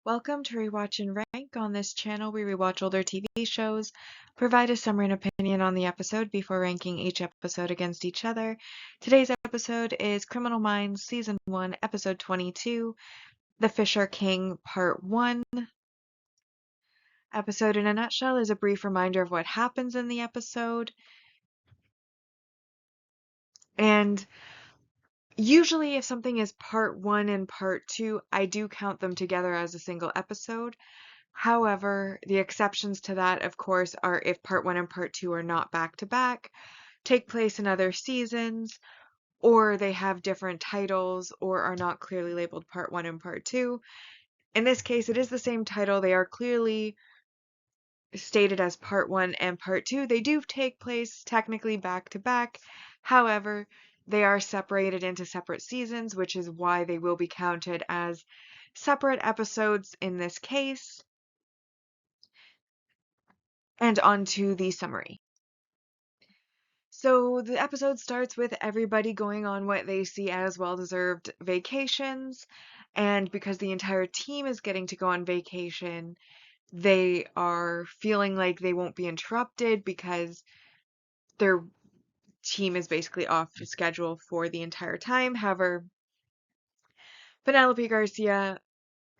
Welcome to Rewatch and Rank. On this channel, we rewatch older TV shows, provide a summary and opinion on the episode before ranking each episode against each other. Today's episode is Criminal Minds Season 1, Episode 22, The Fisher King, Part 1. Episode in a nutshell is a brief reminder of what happens in the episode. And usually if something is Part 1 and Part 2, I do count them together as a single episode. However, the exceptions to that, of course, are if Part 1 and Part 2 are not back to back, take place in other seasons, or they have different titles or are not clearly labeled Part 1 and Part 2. In this case, it is the same title. They are clearly stated as Part 1 and Part 2. They do take place technically back to back. However, they are separated into separate seasons, which is why they will be counted as separate episodes in this case. And on to the summary. So the episode starts with everybody going on what they see as well-deserved vacations, and because the entire team is getting to go on vacation, they are feeling like they won't be interrupted because their team is basically off schedule for the entire time. However, Penelope Garcia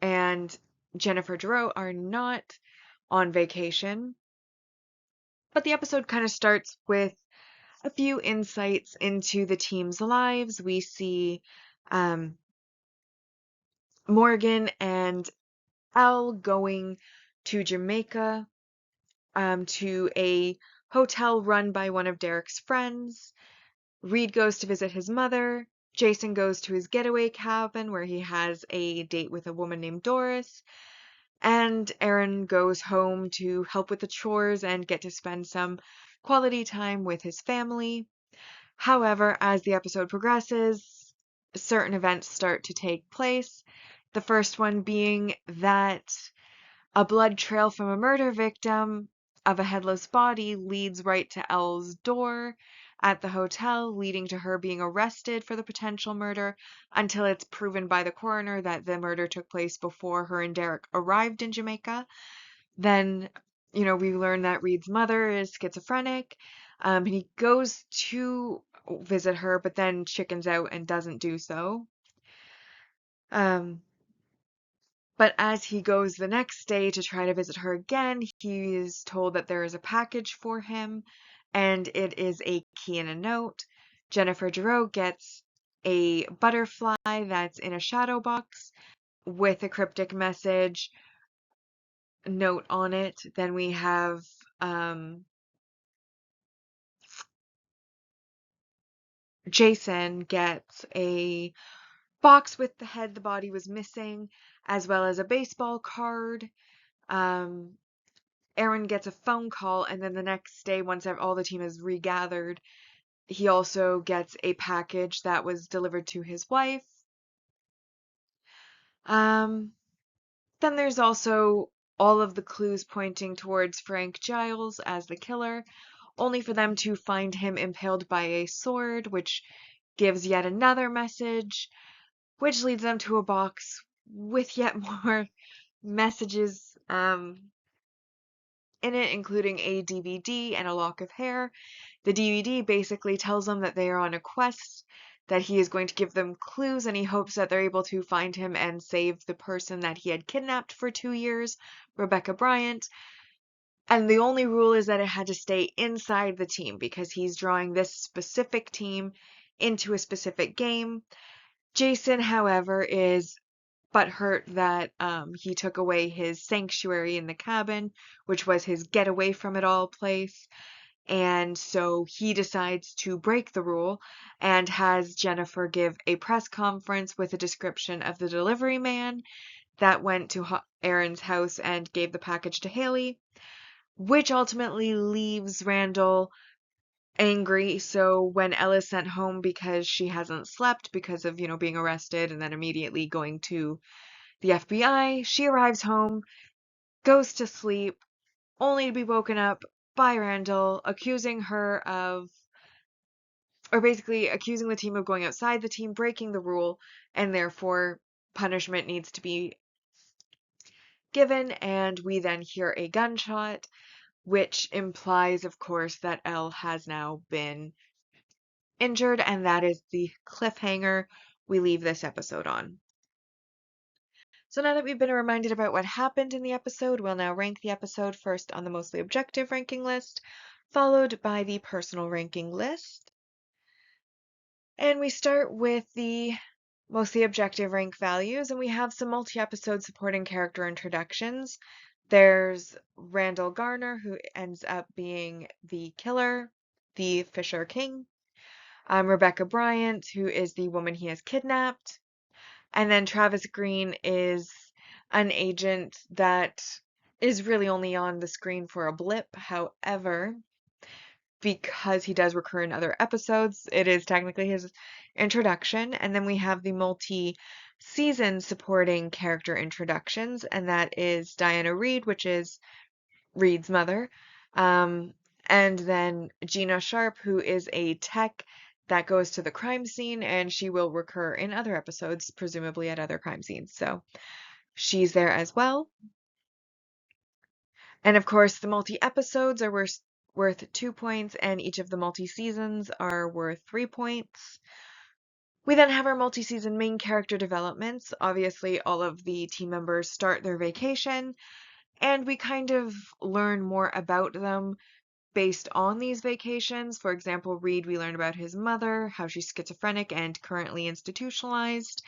and Jennifer Giroux are not on vacation, but the episode kind of starts with a few insights into the team's lives. We see Morgan and Elle going to Jamaica to a hotel run by one of Derek's friends. Reed goes to visit his mother. Jason goes to his getaway cabin where he has a date with a woman named Doris. And Aaron goes home to help with the chores and get to spend some quality time with his family. However, as the episode progresses, certain events start to take place. The first one being that a blood trail from a murder victim of a headless body leads right to Elle's door at the hotel, leading to her being arrested for the potential murder until it's proven by the coroner that the murder took place before her and Derek arrived in Jamaica. Then, we learn that Reed's mother is schizophrenic. And he goes to visit her, but then chickens out and doesn't do so. But as he goes the next day to try to visit her again, he is told that there is a package for him, and it is a key and a note. Jennifer Giroux gets a butterfly that's in a shadow box with a cryptic message note on it. Then we have Jason gets a box with the head the body was missing, as well as a baseball card. Aaron gets a phone call, and then the next day, once all the team is regathered, he also gets a package that was delivered to his wife. Then there's also all of the clues pointing towards Frank Giles as the killer, only for them to find him impaled by a sword, which gives yet another message, which leads them to a box with yet more messages in it, including a DVD and a lock of hair. The DVD basically tells them that they are on a quest, that he is going to give them clues, and he hopes that they're able to find him and save the person that he had kidnapped for 2 years, Rebecca Bryant. And the only rule is that it had to stay inside the team because he's drawing this specific team into a specific game. Jason, however, is butthurt that he took away his sanctuary in the cabin, which was his getaway from it all place. And so he decides to break the rule and has Jennifer give a press conference with a description of the delivery man that went to Aaron's house and gave the package to Haley, which ultimately leaves Randall angry. So when Ella's sent home because she hasn't slept because of, being arrested and then immediately going to the FBI, she arrives home, goes to sleep, only to be woken up by Randall, accusing her of, or basically accusing the team of going outside the team, breaking the rule, and therefore punishment needs to be given, and we then hear a gunshot, which implies, of course, that Elle has now been injured, and that is the cliffhanger we leave this episode on. So now that we've been reminded about what happened in the episode, we'll now rank the episode first on the mostly objective ranking list, followed by the personal ranking list. And we start with the mostly objective rank values, and we have some multi-episode supporting character introductions. There's Randall Garner, who ends up being the killer, the Fisher King. Rebecca Bryant, who is the woman he has kidnapped. And then Travis Green is an agent that is really only on the screen for a blip. However, because he does recur in other episodes, it is technically his introduction. And then we have the multi-season supporting character introductions, and that is Diana Reed, which is Reed's mother. And then Gina Sharp, who is a tech that goes to the crime scene, and she will recur in other episodes, presumably at other crime scenes. So she's there as well. And of course, the multi-episodes are worth 2 points, and each of the multi-seasons are worth 3 points. We then have our multi-season main character developments. Obviously, all of the team members start their vacation, and we kind of learn more about them based on these vacations. For example, Reed, we learn about his mother, how she's schizophrenic and currently institutionalized.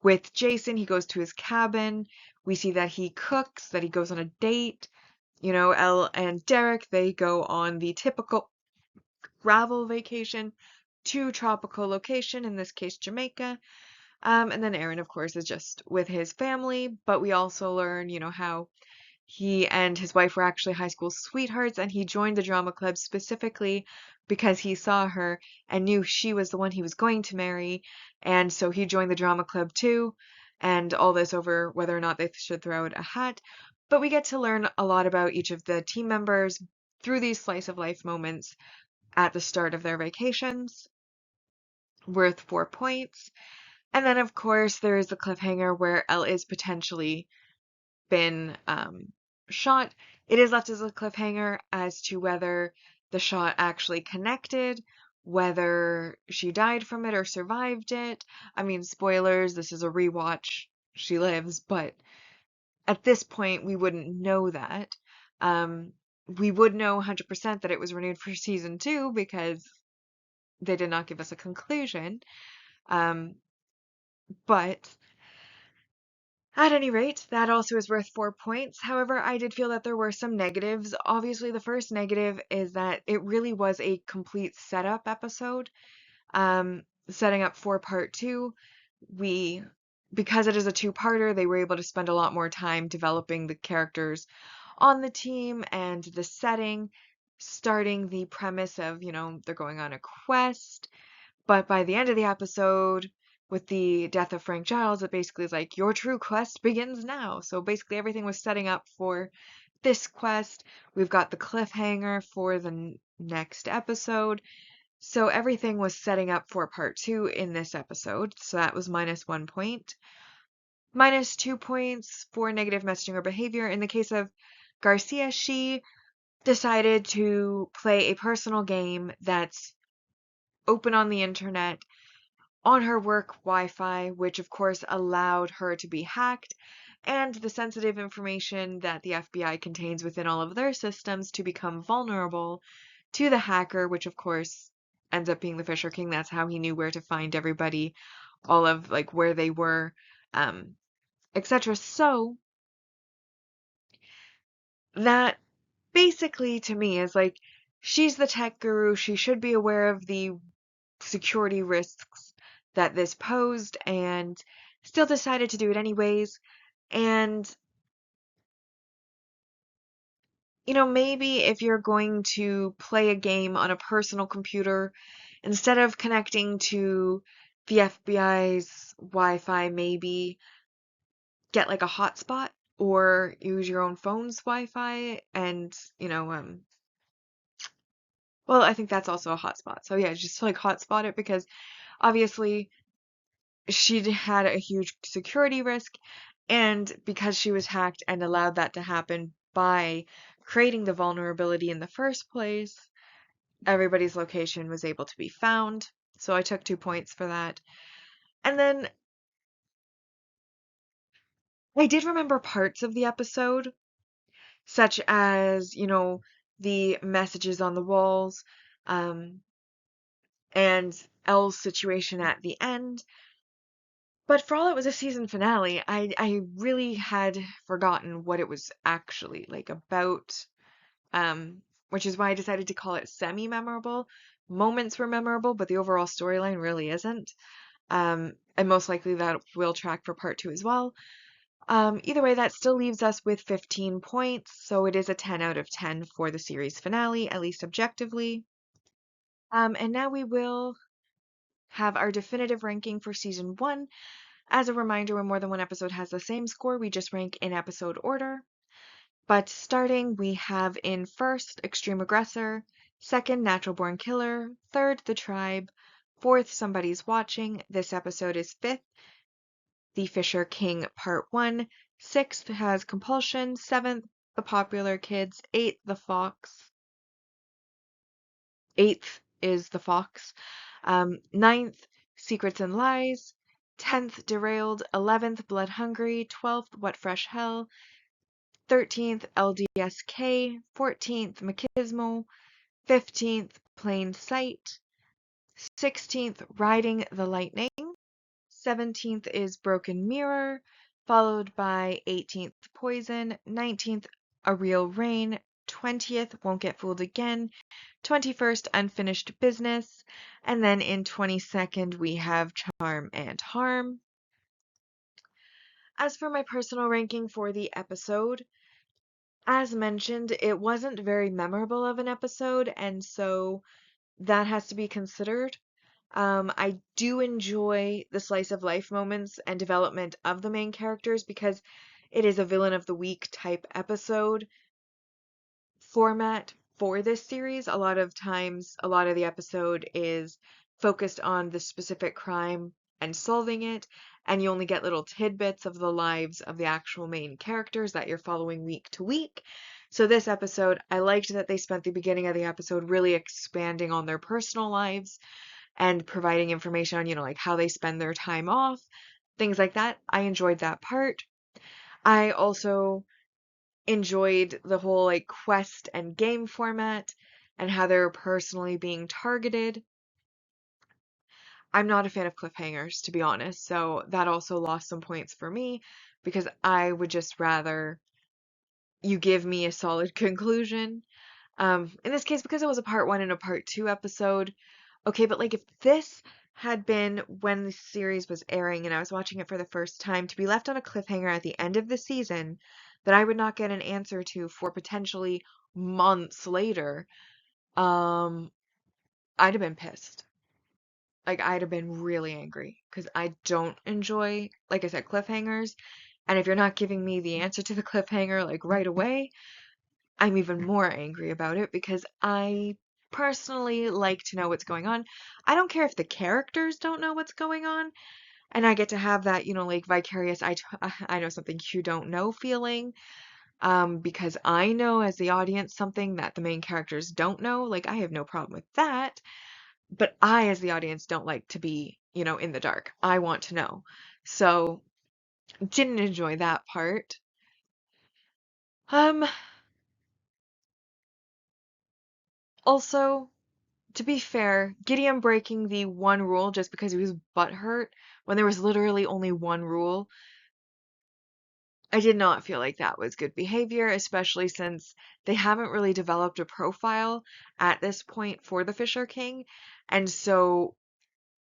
With Jason, he goes to his cabin. We see that he cooks, that he goes on a date. You know, Elle and Derek, they go on the typical travel vacation to tropical location, in this case, Jamaica. And then Aaron, of course, is just with his family, but we also learn, you know, how he and his wife were actually high school sweethearts, and he joined the drama club specifically because he saw her and knew she was the one he was going to marry, and so he joined the drama club too, and all this over whether or not they should throw out a hat. But we get to learn a lot about each of the team members through these slice of life moments at the start of their vacations, worth 4 points. And then, of course, there is the cliffhanger where Elle is potentially been shot. It is left as a cliffhanger as to whether the shot actually connected, whether she died from it or survived it. I mean, spoilers, this is a rewatch. She lives, but at this point, we wouldn't know that. We would know 100% that it was renewed for season 2 because they did not give us a conclusion. But at any rate, that also is worth 4 points. However, I did feel that there were some negatives. Obviously, the first negative is that it really was a complete setup episode. Setting up for part 2, because it is a two-parter, they were able to spend a lot more time developing the characters on the team and the setting, starting the premise of, you know, they're going on a quest. But by the end of the episode, with the death of Frank Giles, it basically is like, your true quest begins now. So basically everything was setting up for this quest. We've got the cliffhanger for the next episode. So everything was setting up for part 2 in this episode. So that was minus 1 point. Minus 2 points for negative messaging or behavior. In the case of Garcia, she decided to play a personal game that's open on the internet on her work Wi-Fi, which of course allowed her to be hacked, and the sensitive information that the FBI contains within all of their systems to become vulnerable to the hacker, which of course ends up being the Fisher King. That's how he knew where to find everybody, all of like where they were, etc. So that basically to me is like, she's the tech guru. She should be aware of the security risks that this posed and still decided to do it anyways. And, you know, maybe if you're going to play a game on a personal computer, instead of connecting to the FBI's Wi-Fi, maybe get like a hotspot or use your own phone's Wi-Fi and, you know, well, I think that's also a hotspot. So yeah, just like hotspot it, because obviously she had a huge security risk, And because she was hacked and allowed that to happen by creating the vulnerability in the first place, everybody's location was able to be found. So I took 2 points for that. And then I did remember parts of the episode, such as, the messages on the walls, um, and Elle's situation at the end. But for all it was a season finale, I really had forgotten what it was actually like about, um, which is why I decided to call it semi-memorable. Moments were memorable, but the overall storyline really isn't. And most likely that will track for part 2 as well. Either way, that still leaves us with 15 points, so it is a 10 out of 10 for the series finale, at least objectively. And now we will have our definitive ranking for season 1. As a reminder, when more than one episode has the same score, we just rank in episode order. But starting, we have in first, Extreme Aggressor, second, Natural Born Killer, third, The Tribe, fourth, Somebody's Watching. This episode is fifth, The Fisher King Part 1. Sixth has Compulsion. Seventh, The Popular Kids. Eighth, The Fox. Eighth is The Fox. Ninth, Secrets and Lies. 10th, Derailed. 11th, Blood Hungry. 12th, What Fresh Hell. 13th, LDSK. 14th, Machismo. 15th, Plain Sight. 16th, Riding the Lightning. 17th is Broken Mirror, followed by 18th, Poison. 19th, A Real Rain. 20th, Won't Get Fooled Again. 21st, Unfinished Business. And then in 22nd, we have Charm and Harm. As for my personal ranking for the episode, as mentioned, it wasn't very memorable of an episode, and so that has to be considered. I do enjoy the slice of life moments and development of the main characters because it is a villain of the week type episode format for this series. A lot of times, a lot of the episode is focused on the specific crime and solving it, and you only get little tidbits of the lives of the actual main characters that you're following week to week. So this episode, I liked that they spent the beginning of the episode really expanding on their personal lives and providing information on, like how they spend their time off, things like that. I enjoyed that part. I also enjoyed the whole like quest and game format and how they're personally being targeted. I'm not a fan of cliffhangers, to be honest, so that also lost some points for me because I would just rather you give me a solid conclusion. In this case, because it was a part 1 and a part 2 episode, okay, but like if this had been when the series was airing and I was watching it for the first time, to be left on a cliffhanger at the end of the season that I would not get an answer to for potentially months later, um, I'd have been pissed. Like I'd have been really angry because I don't enjoy, like I said, cliffhangers. And if you're not giving me the answer to the cliffhanger like right away, I'm even more angry about it because I personally like to know what's going on. I don't care if the characters don't know what's going on, and I get to have that, like vicarious I know something you don't know feeling, because I know as the audience something that the main characters don't know. Like I have no problem with that, but I as the audience don't like to be, in the dark. I want to know. So, didn't enjoy that part. Um Also, to be fair, Gideon breaking the one rule just because he was butthurt when there was literally only one rule, I did not feel like that was good behavior, especially since they haven't really developed a profile at this point for the Fisher King. And so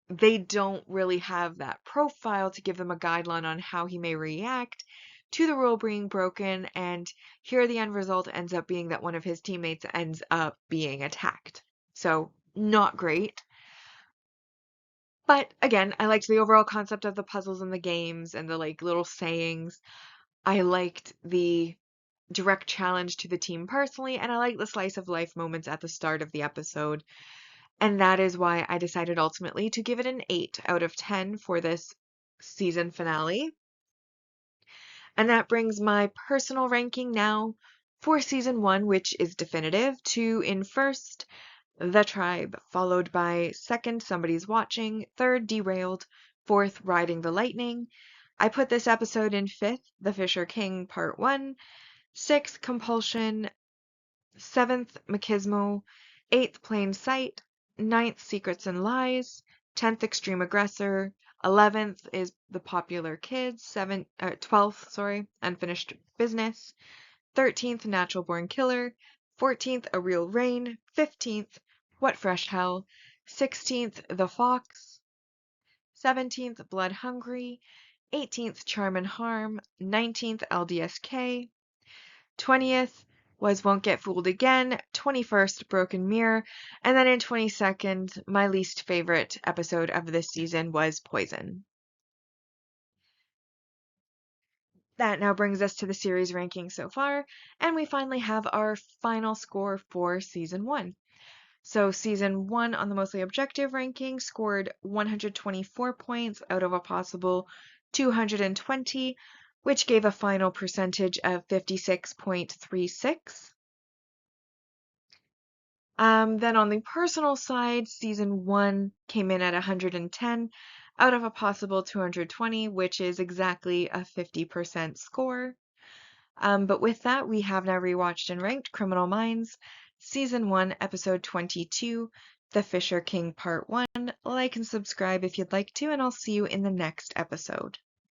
they don't really have that profile to give them a guideline on how he may react to the rule being broken. And here the end result ends up being that one of his teammates ends up being attacked. So, not great. But again, I liked the overall concept of the puzzles and the games and the like little sayings. I liked the direct challenge to the team personally, and I liked the slice of life moments at the start of the episode. And that is why I decided ultimately to give it an 8 out of 10 for this season finale. And that brings my personal ranking now for season 1, which is definitive, to in first, The Tribe, followed by second, Somebody's Watching, third, Derailed, fourth, Riding the Lightning. I put this episode in fifth, The Fisher King Part 1, sixth, Compulsion, seventh, Machismo, eighth, Plain Sight, ninth, Secrets and Lies, 10th, Extreme Aggressor, 11th is The Popular Kids, 12th, Unfinished Business, 13th, Natural Born Killer, 14th, A Real Rain, 15th, What Fresh Hell, 16th, The Fox, 17th, Blood Hungry, 18th, Charm and Harm, 19th, LDSK, 20th was Won't Get Fooled Again, 21st, Broken Mirror, and then in 22nd, my least favorite episode of this season was Poison. That now brings us to the series ranking so far, and we finally have our final score for season 1. So season 1 on the mostly objective ranking scored 124 points out of a possible 220, which gave a final percentage of 56.36. Then on the personal side, season 1 came in at 110 out of a possible 220, which is exactly a 50% score. But with that, we have now rewatched and ranked Criminal Minds, Season 1, Episode 22, The Fisher King Part 1. Like and subscribe if you'd like to, and I'll see you in the next episode.